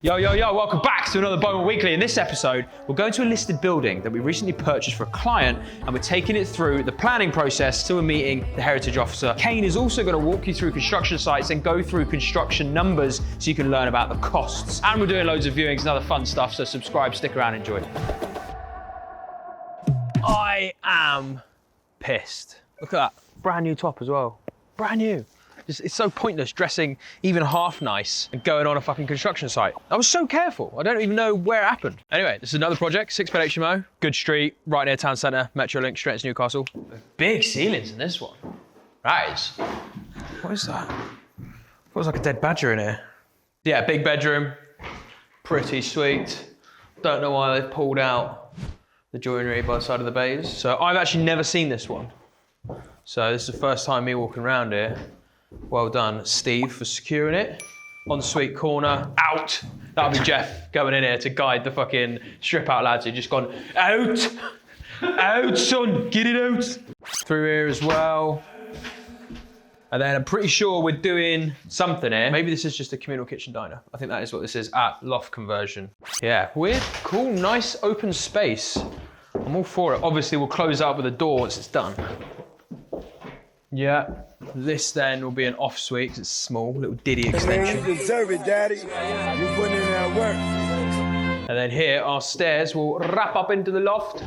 Yo, welcome back to another Bowman Weekly. In this episode, we're going to a listed building that we recently purchased for a client, and we're taking it through the planning process to a meeting the heritage officer. Kane is also going to walk you through construction sites and go through construction numbers so you can learn about the costs. And we're doing loads of viewings and other fun stuff, so subscribe, stick around, enjoy. I am pissed. Look at that, brand new top as well. Brand new. It's so pointless dressing even half nice and going on a fucking construction site. I was so careful. I don't even know where it happened. Anyway, this is another project, 6-bed HMO, good street, right near town centre, Metrolink, straight into Newcastle. Big ceilings in this one. That is. What is that? Feels like a dead badger in here. Yeah, big bedroom, pretty sweet. Don't know why they've pulled out the joinery by the side of the bays. So I've actually never seen this one. So this is the first time me walking around here. Well done, Steve, for securing it. Ensuite corner, out. That'll be Jeff going in here to guide the fucking strip out lads who just gone, out! Out, son, get it out! Through here as well. And then I'm pretty sure we're doing something here. Maybe this is just a communal kitchen diner. I think that is what this is at loft conversion. Yeah, weird, cool, nice open space. I'm all for it. Obviously, we'll close out with a door once it's done. Yeah, this then will be an off suite because it's small, little Diddy extension. You deserve it, Daddy. You putting in that work. And then here, our stairs will wrap up into the loft.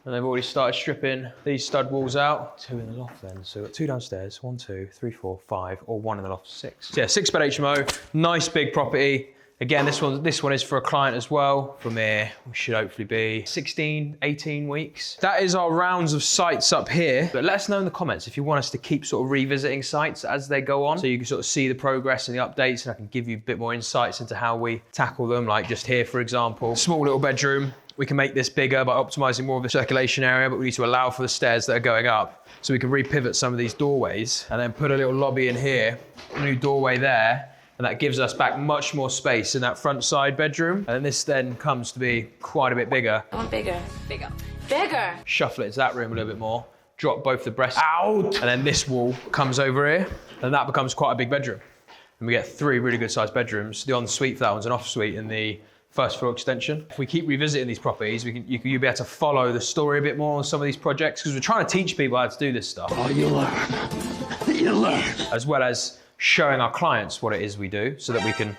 And they've already started stripping these stud walls out. 2 in the loft then, so we've got 2 downstairs, 1, 2, 3, 4, 5, or 1 in the loft, 6. So yeah, 6-bed HMO, nice big property. Again, this one is for a client as well. From here, we should hopefully be 16, 18 weeks. That is our rounds of sites up here. But let us know in the comments if you want us to keep sort of revisiting sites as they go on. So you can sort of see the progress and the updates, and I can give you a bit more insights into how we tackle them. Like just here, for example, small little bedroom. We can make this bigger by optimizing more of the circulation area, but we need to allow for the stairs that are going up. So we can repivot some of these doorways and then put a little lobby in here, a new doorway there. And that gives us back much more space in that front side bedroom. And this then comes to be quite a bit bigger. I want bigger. Shuffle it into that room a little bit more. Drop both the breasts out. And then this wall comes over here. And that becomes quite a big bedroom. And we get 3 really good sized bedrooms. The ensuite for that one's an off suite in the first floor extension. If we keep revisiting these properties, you'll be able to follow the story a bit more on some of these projects, because we're trying to teach people how to do this stuff. Oh, you learn. You learn. As well as showing our clients what it is we do so that we can...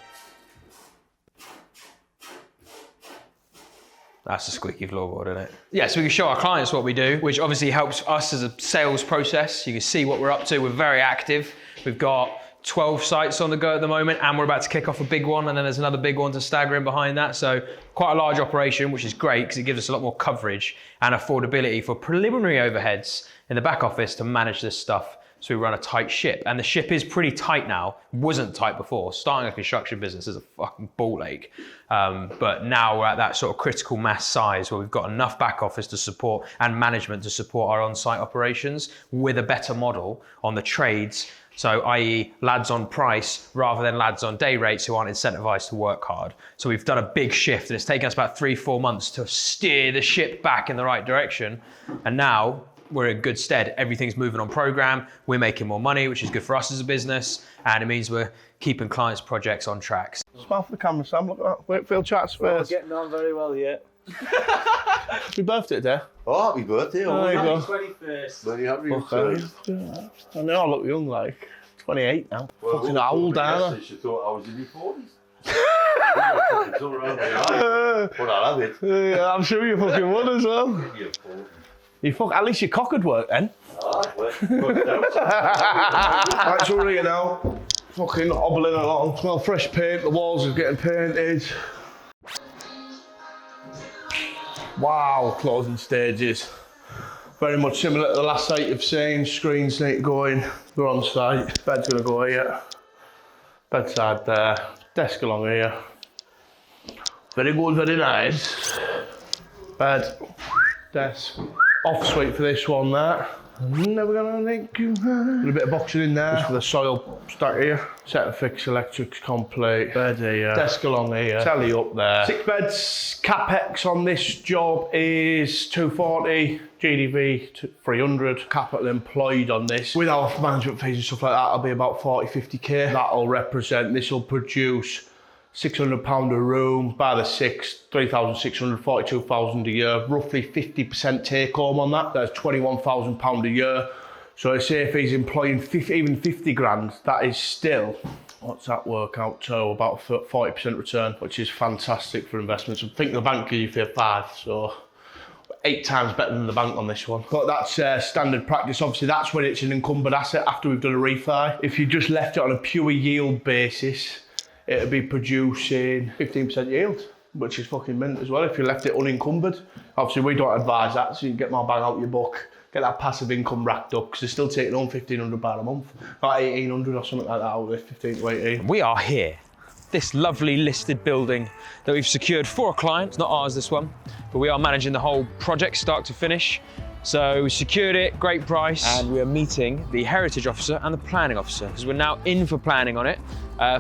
That's a squeaky floorboard, isn't it? Yeah, so we can show our clients what we do, which obviously helps us as a sales process. You can see what we're up to. We're very active. We've got 12 sites on the go at the moment, and we're about to kick off a big one, and then there's another big one to stagger in behind that. So quite a large operation, which is great because it gives us a lot more coverage and affordability for preliminary overheads in the back office to manage this stuff. So we run a tight ship, and the ship is pretty tight now. Wasn't tight before. Starting a construction business is a fucking ball ache. But now we're at that sort of critical mass size where we've got enough back office to support and management to support our on-site operations with a better model on the trades. So i.e. lads on price rather than lads on day rates who aren't incentivized to work hard. So we've done a big shift, and it's taken us about 3-4 months to steer the ship back in the right direction. And now we're in good stead. Everything's moving on program. We're making more money, which is good for us as a business. And it means we're keeping clients' projects on track. Smile for the camera, Sam. Look at that. Wakefield Chats first. Getting on very well yet. Happy birthday today. Oh, happy birthday. Oh, there you go. 21st. Very happy. Okay. I know I look young, like 28 now. Well, fucking old, aren't I? She thought I was in my 40s. But I'll have it. Yeah, I'm sure you fucking would as well. At least your cock would work then. Right, so we're here now. Fucking hobbling along. Smell fresh paint. The walls are getting painted. Wow, closing stages. Very much similar to the last site you've seen. Screens need to go in. They're on site. Bed's gonna go here. Bedside there. Desk along here. Very good, very nice. Bed. Desk. Off suite for this one there. Never gonna make you high. A bit of boxing in there. Just for the soil stack here. Set and fix electrics complete. Bed here. Desk along here. Telly up there. 6 beds. Capex on this job is 240. GDV 300. Capital employed on this. With our management fees and stuff like that, it'll be about 40, 50k. That'll represent, this will produce £600 a room, by the 6, 3,600, 42,000 a year, roughly 50% take home on that. That's £21,000 a year. So I say if he's employing even 50 grand, that is still, what's that work out to? About 40% return, which is fantastic for investments. I think the bank gives you for 5, so 8 times better than the bank on this one. But that's standard practice. Obviously, that's when it's an encumbered asset after we've done a refi. If you just left it on a pure yield basis, it'd be producing 15% yield, which is fucking mint as well if you left it unencumbered. Obviously, we don't advise that, so you can get more bang out your book, get that passive income racked up, because they're still taking home £1,500 a month, not 1,800 or something like that out of it, 15 to 18. We are here. This lovely listed building that we've secured for a client. It's not ours, this one, but we are managing the whole project start to finish. So we secured it, great price, and we are meeting the heritage officer and the planning officer, because we're now in for planning on it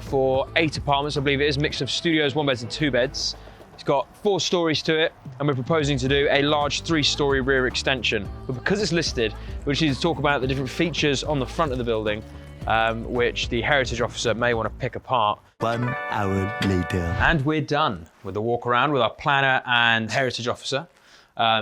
for 8 apartments, I believe it is, mix of studios, 1 beds and 2 beds. It's got 4 stories to it, and we're proposing to do a large 3-story rear extension. But because it's listed, we just need to talk about the different features on the front of the building, which the heritage officer may want to pick apart. 1 hour later. And we're done with the walk around with our planner and heritage officer.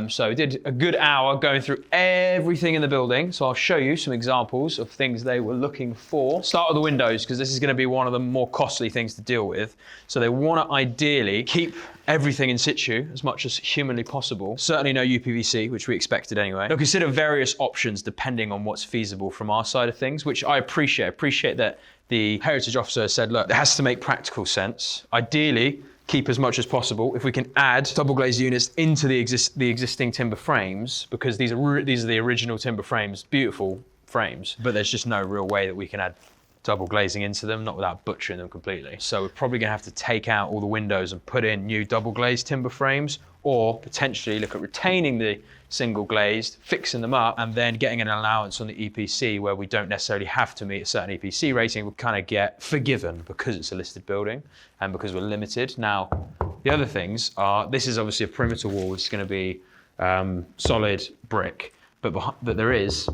So we did a good hour going through everything in the building. So I'll show you some examples of things they were looking for. Start with the windows, because this is going to be one of the more costly things to deal with. So they want to ideally keep everything in situ as much as humanly possible. Certainly no UPVC, which we expected anyway. They'll consider various options depending on what's feasible from our side of things, which I appreciate. I appreciate that the heritage officer said, look, it has to make practical sense. Ideally, keep as much as possible. If we can add double glazed units into the existing timber frames, because these are the original timber frames, beautiful frames, but there's just no real way that we can add double glazing into them, not without butchering them completely. So we're probably gonna have to take out all the windows and put in new double glazed timber frames, or potentially look at retaining the single glazed, fixing them up, and then getting an allowance on the EPC where we don't necessarily have to meet a certain EPC rating. We kind of get forgiven because it's a listed building and because we're limited. Now, the other things are, this is obviously a perimeter wall, which is going to be solid brick, but there is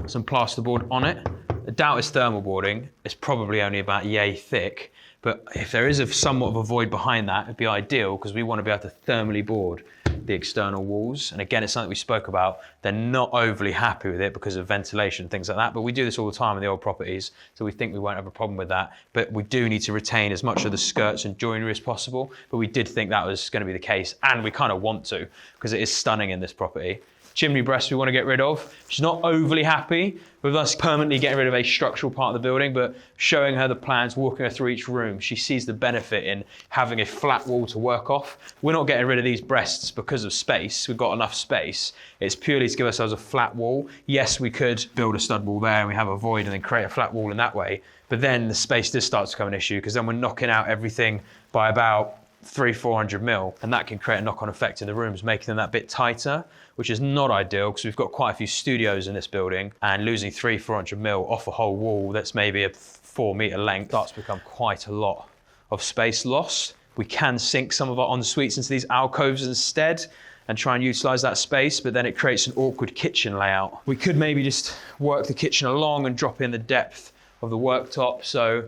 some plasterboard on it. I doubt it's thermal boarding. It's probably only about yay thick, but if there is somewhat of a void behind that, it'd be ideal, because we want to be able to thermally board the external walls. And again, it's something we spoke about. They're not overly happy with it because of ventilation, things like that, but we do this all the time in the old properties, so we think we won't have a problem with that. But we do need to retain as much of the skirts and joinery as possible, but we did think that was going to be the case, and we kind of want to, because it is stunning in this property. Chimney breast we want to get rid of. She's not overly happy with us permanently getting rid of a structural part of the building, but showing her the plans, walking her through each room, she sees the benefit in having a flat wall to work off. We're not getting rid of these breasts because of space. We've got enough space. It's purely to give ourselves a flat wall. Yes, we could build a stud wall there and we have a void and then create a flat wall in that way, but then the space does start to become an issue, because then we're knocking out everything by about 300-400 mil, and that can create a knock-on effect in the rooms, making them that bit tighter, which is not ideal, because we've got quite a few studios in this building, and losing 300-400 mil off a whole wall that's maybe a 4 meter length starts to become quite a lot of space loss. We can sink some of our en-suites into these alcoves instead and try and utilize that space, but then it creates an awkward kitchen layout. We could maybe just work the kitchen along and drop in the depth of the worktop. So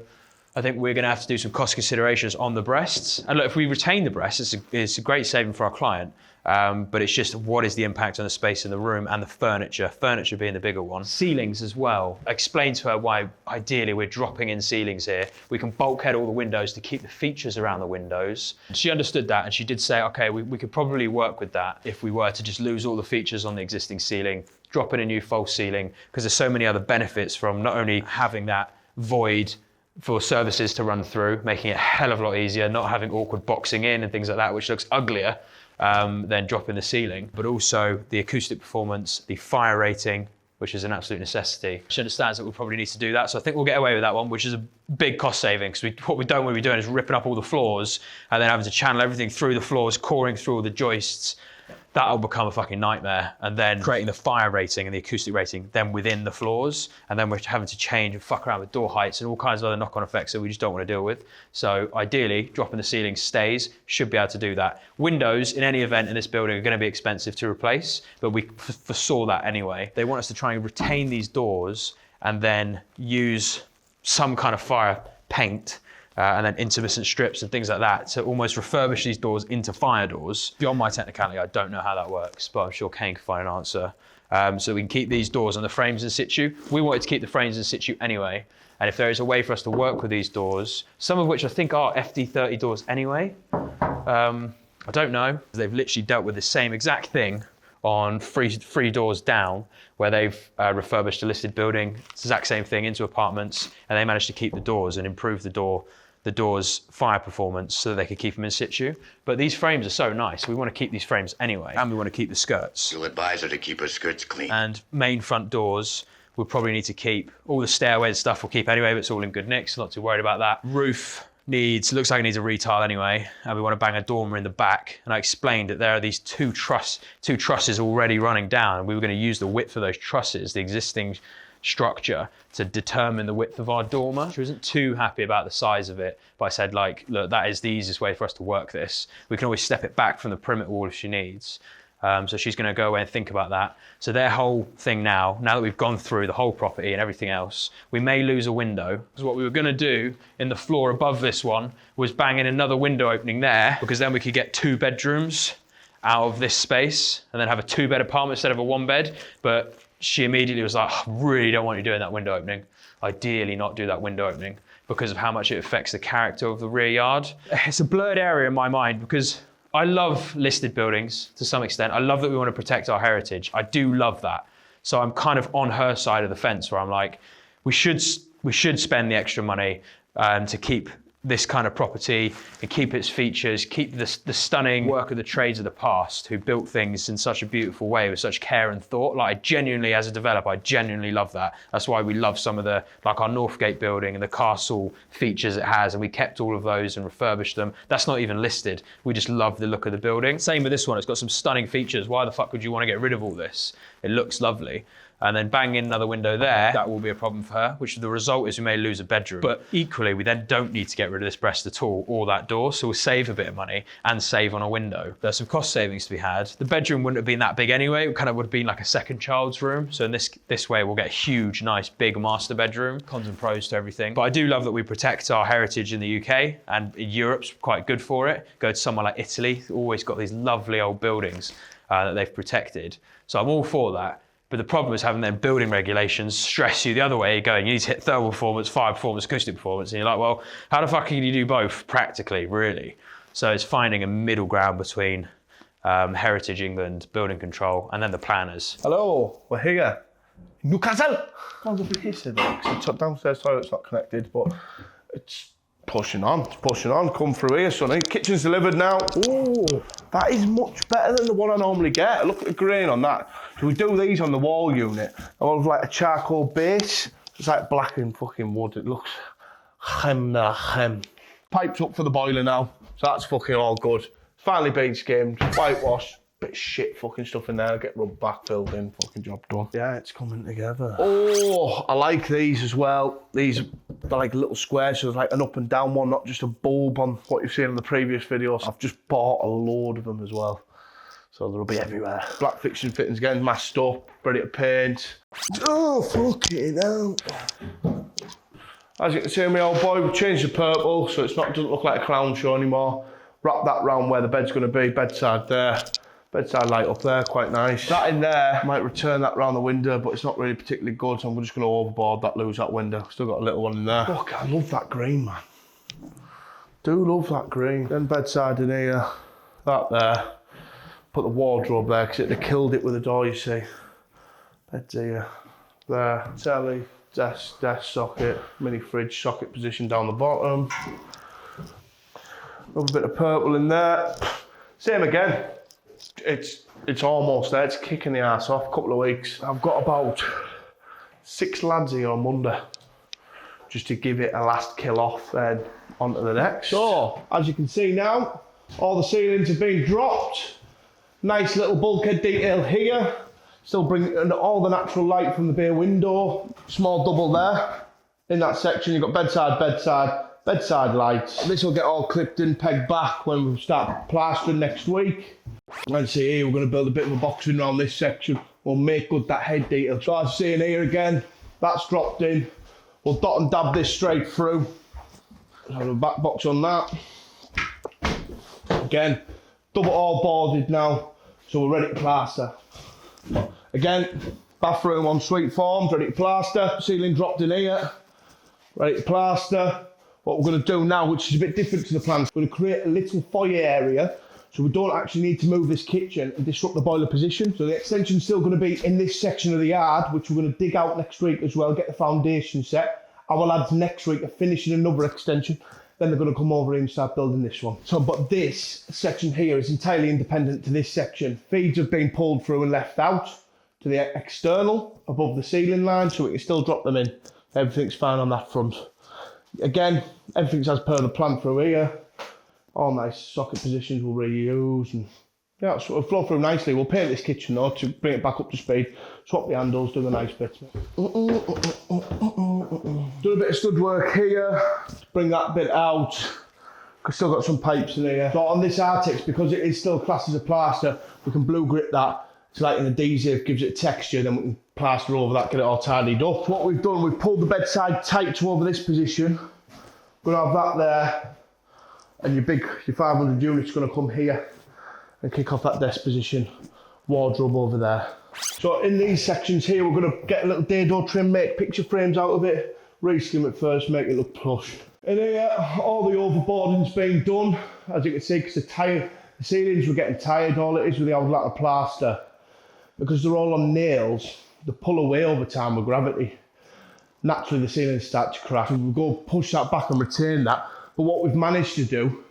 I think we're going to have to do some cost considerations on the breasts. And look, if we retain the breasts, it's a great saving for our client. But it's just, what is the impact on the space in the room and the furniture being the bigger one. Ceilings as well. I explained to her why ideally we're dropping in ceilings here. We can bulkhead all the windows to keep the features around the windows. She understood that, and she did say, okay, we could probably work with that if we were to just lose all the features on the existing ceiling, drop in a new false ceiling, because there's so many other benefits from not only having that void for services to run through, making it a hell of a lot easier, not having awkward boxing in and things like that, which looks uglier than dropping the ceiling, but also the acoustic performance, the fire rating, which is an absolute necessity. She understands that we'll probably need to do that, so I think we'll get away with that one, which is a big cost saving, because what we don't want to be doing is ripping up all the floors and then having to channel everything through the floors, coring through all the joists. That'll become a fucking nightmare. And then creating the fire rating and the acoustic rating then within the floors, and then we're having to change and fuck around with door heights and all kinds of other knock-on effects that we just don't want to deal with. So ideally, dropping the ceiling stays, should be able to do that. Windows, in any event in this building, are going to be expensive to replace, but we foresaw that anyway. They want us to try and retain these doors and then use some kind of fire paint and then intermittent strips and things like that to almost refurbish these doors into fire doors. Beyond my technicality, I don't know how that works, but I'm sure Kane can find an answer. So we can keep these doors and the frames in situ. We wanted to keep the frames in situ anyway. And if there is a way for us to work with these doors, some of which I think are FD30 doors anyway, I don't know. They've literally dealt with the same exact thing on three doors down, where they've refurbished a listed building. It's the exact same thing into apartments, and they managed to keep the doors and improve the doors' fire performance so that they could keep them in situ. But these frames are so nice. We want to keep these frames anyway, and we want to keep the skirts. You'll advise her to keep her skirts clean. And main front doors, we'll probably need to keep. All the stairways stuff we'll keep anyway, but it's all in good nick, so not too worried about that. Roof looks like it needs a retile anyway, and we want to bang a dormer in the back. And I explained that there are these two trusses already running down, and we were going to use the width of those trusses, the existing structure, to determine the width of our dormer. She wasn't too happy about the size of it, but I said, like, look, that is the easiest way for us to work this. We can always step it back from the perimeter wall if she needs. So she's going to go away and think about that. So their whole thing now that we've gone through the whole property and everything else, we may lose a window. Because what we were going to do in the floor above this one was bang in another window opening there, because then we could get 2 bedrooms out of this space and then have a 2-bed apartment instead of a 1-bed. But she immediately was like, I really don't want you doing that window opening. Ideally not do that window opening because of how much it affects the character of the rear yard. It's a blurred area in my mind because I love listed buildings to some extent. I love that we want to protect our heritage. I do love that. So I'm kind of on her side of the fence where I'm like, we should spend the extra money to keep this kind of property and keep its features, keep the stunning work of the trades of the past who built things in such a beautiful way with such care and thought. Like, I genuinely, as a developer, I genuinely love that. That's why we love some of the, like our Northgate building and the castle features it has, and we kept all of those and refurbished them. That's not even listed. We just love the look of the building. Same with this one, it's got some stunning features. Why the fuck would you want to get rid of all this? It looks lovely. And then bang in another window there, that will be a problem for her, which the result is we may lose a bedroom. But equally, we then don't need to get rid of this breast at all, or that door, so we'll save a bit of money and save on a window. There's some cost savings to be had. The bedroom wouldn't have been that big anyway, it kind of would have been like a second child's room. So in this way, we'll get a huge, nice, big master bedroom, cons and pros to everything. But I do love that we protect our heritage in the UK, and Europe's quite good for it. Go to somewhere like Italy, always got these lovely old buildings that they've protected. So I'm all for that. But the problem is having their building regulations stress you the other way, going, you need to hit thermal performance, fire performance, acoustic performance. And you're like, well, how the fuck can you do both practically, really? So it's finding a middle ground between Heritage England, building control, and then the planners. Hello, we're here. Newcastle! Can't be here today, because the downstairs toilet's not connected, but it's pushing on. It's pushing on. Come through here, sonny. Kitchen's delivered now. Oh, that is much better than the one I normally get. Look at the grain on that. So we do these on the wall unit. I want like a charcoal base. It's like black and fucking wood. It looks hem. Pipes up for the boiler now. So that's fucking all good. Finally been skimmed, whitewashed. Bit of shit fucking stuff in there. Get rubbed back, filled in, fucking job done. Yeah, it's coming together. Oh, I like these as well. These are like little squares, so there's like an up and down one, not just a bulb on what you've seen in the previous videos. I've just bought a load of them as well. So they'll be everywhere. Black fixture fittings again, masked up, ready to paint. Oh, fucking hell. As you can see, my old boy, we've changed the purple, so it's not, doesn't look like a clown show anymore. Wrap that round where the bed's gonna be, bedside there. Bedside light up there, quite nice. That in there, might return that round the window, but it's not really particularly good, so I'm just gonna overboard that, lose that window. Still got a little one in there. Look, I love that green, man. Do love that green. Then bedside in here, that there. Put the wardrobe there, because they killed it with the door, you see. Bed here, there. Telly, desk socket, mini fridge socket position down the bottom. Another bit of purple in there. Same again. It's almost there. It's kicking the ass off. Couple of weeks. I've got about 6 lads here on Monday, just to give it a last kill off, then onto the next. So, as you can see now, all the ceilings have been dropped. Nice little bulkhead detail here. Still bringing all the natural light from the bay window. Small double there. In that section, you've got bedside lights. This will get all clipped in, pegged back when we start plastering next week. And see here, we're going to build a bit of a boxing around this section. We'll make good that head detail. So as you see in here again, that's dropped in. We'll dot and dab this straight through. have a back box on that. Again, double all boarded now, so we're ready to plaster. Again, bathroom on suite forms, ready to plaster. Ceiling dropped in here, ready to plaster. What we're going to do now, which is a bit different to the plans, we're going to create a little foyer area so we don't actually need to move this kitchen and disrupt the boiler position. So the extension's still going to be in this section of the yard, which we're going to dig out next week as well, get the foundation set. Our lads next week are finishing another extension, then they're going to come over here and start building this one. So, but this section here is entirely independent to this section. Feeds have been pulled through and left out to the external above the ceiling line, so we can still drop them in. Everything's fine on that front. Again, everything's as per the plan through here. All nice socket positions we'll reuse, and yeah, so it'll flow through nicely. We'll paint this kitchen though to bring it back up to speed. Swap the handles, do the nice bits. Do a bit of stud work here, bring that bit out. We've still got some pipes in here. So on this Artex, because it is still classed as a plaster, we can blue grip that. It's like an adhesive, gives it texture, then we can plaster over that, get it all tidied up. What we've done, we've pulled the bedside tight to over this position. We're gonna have that there, and your 500 unit's gonna come here and kick off that desk position. Wardrobe over there. So in these sections here, we're gonna get a little dado trim, make picture frames out of it, reskim it first, make it look plush. In here, all the overboarding's been done, as you can see, because the ceilings were getting tired. All it is with the old lattice plaster, because they're all on nails, they pull away over time with gravity. Naturally the ceilings start to crack, and we'll go push that back and retain that. But what we've managed to do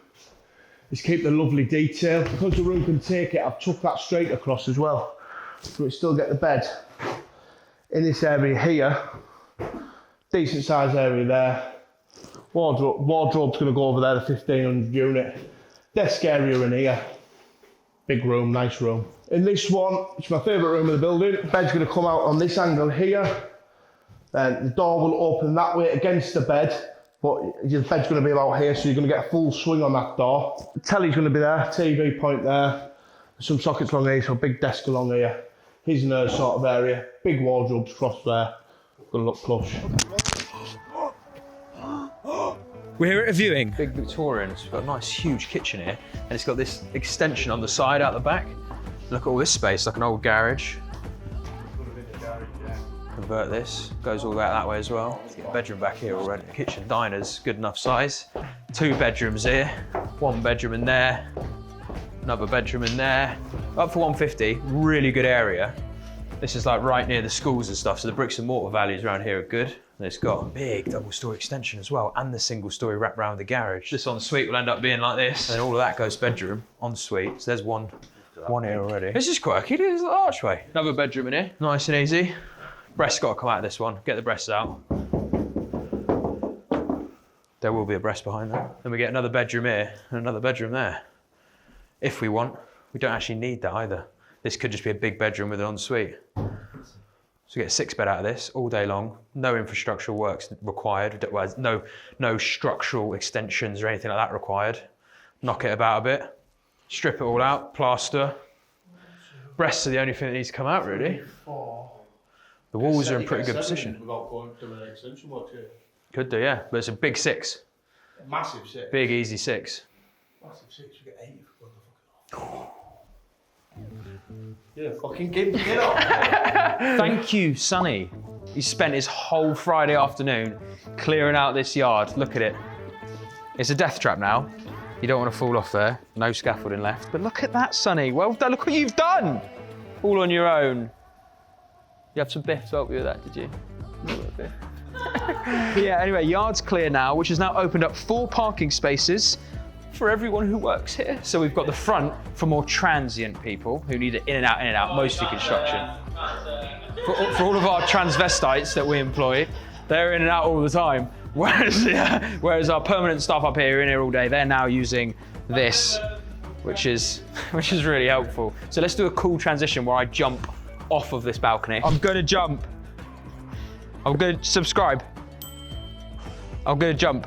is keep the lovely detail. Because the room can take it, I've tucked that straight across as well, so we still get the bed in this area here. Decent size area there. Wardrobe's going to go over there, the 1500 unit. Desk area in here. Big room, nice room. In this one, it's my favourite room of the building. Bed's going to come out on this angle here. Then the door will open that way against the bed, but your bed's going to be about here, so you're going to get a full swing on that door. The telly's going to be there, TV point there. Some sockets along here, so a big desk along here. His and hers sort of area. Big wardrobes across there. Going to look plush. We're here at a viewing. Big Victorian. It's got a nice huge kitchen here, and it's got this extension on the side out the back. Look at all this space, like an old garage. Convert this, goes all that way as well. Get a bedroom back here already. Kitchen, diners, good enough size. 2 bedrooms here, 1 bedroom in there, another bedroom in there. Up for 150, really good area. This is like right near the schools and stuff, so the bricks and mortar values around here are good. And it's got a big double-storey extension as well, and the single-storey wrap around the garage. This ensuite will end up being like this, and all of that goes bedroom, ensuite. So there's one here already. This is quirky, there's an archway. Another bedroom in here, nice and easy. Breast's got to come out of this one. Get the breasts out. There will be a breast behind that. Then we get another bedroom here and another bedroom there. If we want, we don't actually need that either. This could just be a big bedroom with an ensuite. So get a 6-bed out of this all day long. No infrastructural works required. No structural extensions or anything like that required. Knock it about a bit. Strip it all out, plaster. Breasts are the only thing that needs to come out really. The walls are in pretty good position. Without going to an extension work here. Could do, yeah. But it's a big 6. Massive 6. Big, easy 6. Massive 6, you get 8 for the fucking off. Yeah, fucking get off. Thank you, Sonny. He spent his whole Friday afternoon clearing out this yard. Look at it. It's a death trap now. You don't want to fall off there. No scaffolding left. But look at that, Sonny. Well done. Look what you've done. All on your own. You have some biff to help you with that, did you? A little bit of biff. Yeah, anyway, yard's clear now, which has now opened up 4 parking spaces for everyone who works here. So we've got the front for more transient people who need it in and out, mostly construction. For all of our transvestites that we employ, they're in and out all the time. Whereas our permanent staff up here are in here all day, they're now using this, which is really helpful. So let's do a cool transition where I jump off of this balcony. I'm gonna jump. I'm gonna subscribe. I'm gonna jump.